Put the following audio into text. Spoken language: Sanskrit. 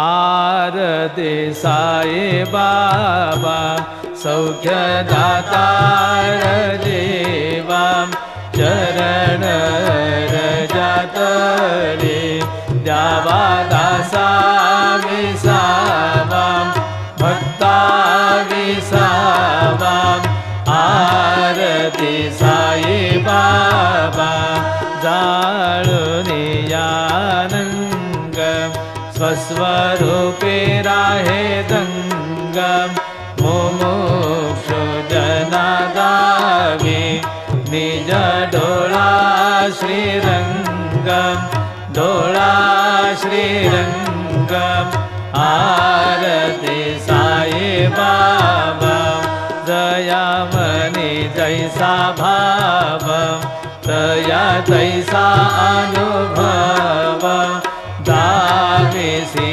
आरती साई बाबा सौख्यदातार देवा चरण रजातले द्यावा दासा विसावा भक्ता विसावा आरती साई बाबा जाळुनी यानंग स्वस्वरूपे राहे दंग मुमुक्षु जना गावे निज डोळा श्रीरंग डोळा श्रीरंग आरती साई बाबा जया मनी जैसा भाव तया तैसा अनुभव दावेसी